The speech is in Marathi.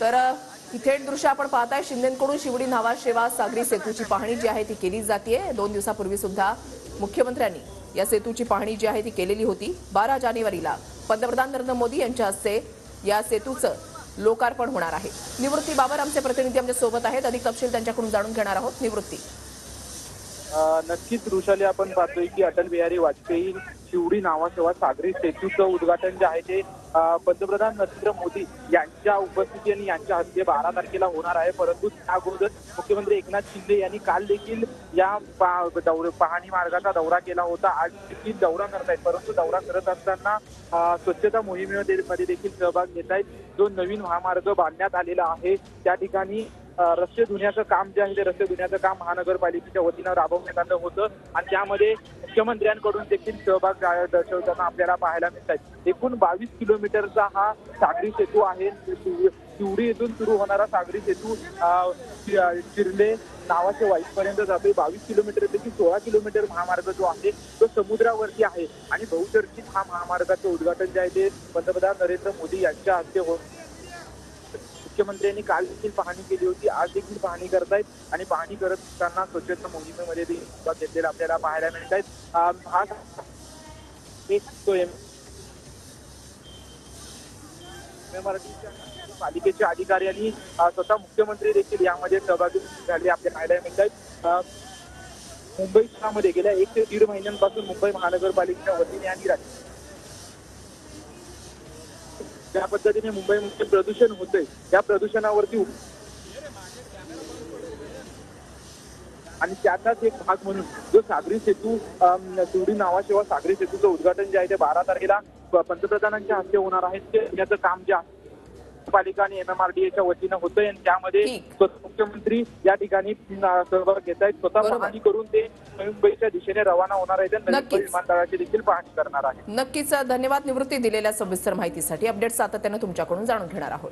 तर ही थेट दृश्य आपण पाहताय शिंदेकडून शिवडी न्हावा शेवा सागरी सेतूची पाहणी जी आहे ती केली जाते। 2 दिवसापूर्वी सुद्धा मुख्यमंत्र्यांनी या सेतूची पाहणी जी आहे ती केलेली होती। 12 जानेवारीला पंतप्रधान नरेंद्र मोदी यांच्या हस्ते या सेतूचं लोकार्पण होणार आहे। निवृत्ती बाबर आमचे प्रतिनिधी आमच्या सोबत आहेत, अधिक तपशील त्यांच्याकडून जाणून घेणार आहोत। निवृत्ती, नक्कीच ऋषाली, आपण पाहतोय की अटल बिहारी वाजपेयी शिवडी न्हावा सागरी सेतूचं उद्घाटन जे आहे ते पंतप्रधान नरेंद्र मोदी यांच्या उपस्थिती आणि यांच्या हस्ते 12 तारखेला होणार आहे। परंतु त्या अगोदर मुख्यमंत्री एकनाथ शिंदे यांनी काल देखील या पाहणी मार्गाचा दौरा केला होता। आज देखील दौरा करतायत, परंतु दौरा करत असताना स्वच्छता मोहिमेमध्ये देखील सहभाग घेत आहेत। जो नवीन महामार्ग बांधण्यात आलेला आहे त्या ठिकाणी रस्ते धुण्याचं काम जे आहे ते रस्ते धुण्याचं काम महानगरपालिकेच्या वतीनं राबवण्यात आलं होतं आणि त्यामध्ये मुख्यमंत्र्यांकडून देखील सहभाग दर्शवताना आपल्याला पाहायला मिळत आहे। एकूण 22 किलोमीटरचा हा सागरी सेतू आहे। शिवडी येथून सुरू होणारा सागरी सेतू चिर्ले नावाचे वाईटपर्यंत जातोय। 22 किलोमीटरपैकी 16 किलोमीटर महामार्ग जो आहे तो समुद्रावरती आहे आणि बहुचर्चित हा महामार्गाचं उद्घाटन जे आहे ते पंतप्रधान नरेंद्र मोदी यांच्या हस्ते होत। मुख्यमंत्र्यांनी काल देखील पाहणी केली होती, आज देखील पाहणी करतायत आणि पाहणी करत असताना स्वच्छता मोहिमेमध्ये देखील घेतलेला आपल्याला पाहायला मिळत आहेत। हा पालिकेच्या अधिकाऱ्यांनी स्वतः मुख्यमंत्री देखील यामध्ये सहभागी झाले आपल्याला पाहायला मिळत आहेत। मुंबई शहरामध्ये गेल्या 1 ते 1.5 महिन्यांपासून मुंबई महानगरपालिकेच्या वतीने आणि ज्या पद्धतीने मुंबईमध्ये प्रदूषण होतंय त्या प्रदूषणावरती आणि त्याचाच एक भाग म्हणून जो सागरी सेतू शिवडी न्हावा सागरी सेतूचं उद्घाटन जे आहे ते 12 तारखेला पंतप्रधानांच्या हस्ते होणार आहे। त्याचं काम जे आहे पालिका आणि MMRDAच्या वतीनं होतंय आणि त्यामध्ये मुख्यमंत्री या ठिकाणी सहभाग घेत आहेत। स्वतः पाहणी करून ते मुंबईच्या दिशेने रवाना होणार आहेत आणि नवीन विमानतळाची देखील पाहणी करणार आहेत। नक्कीच धन्यवाद निवृत्ती, दिलेल्या सविस्तर माहितीसाठी। अपडेट सातत्याने तुमच्याकडून जाणून घेणार आहोत।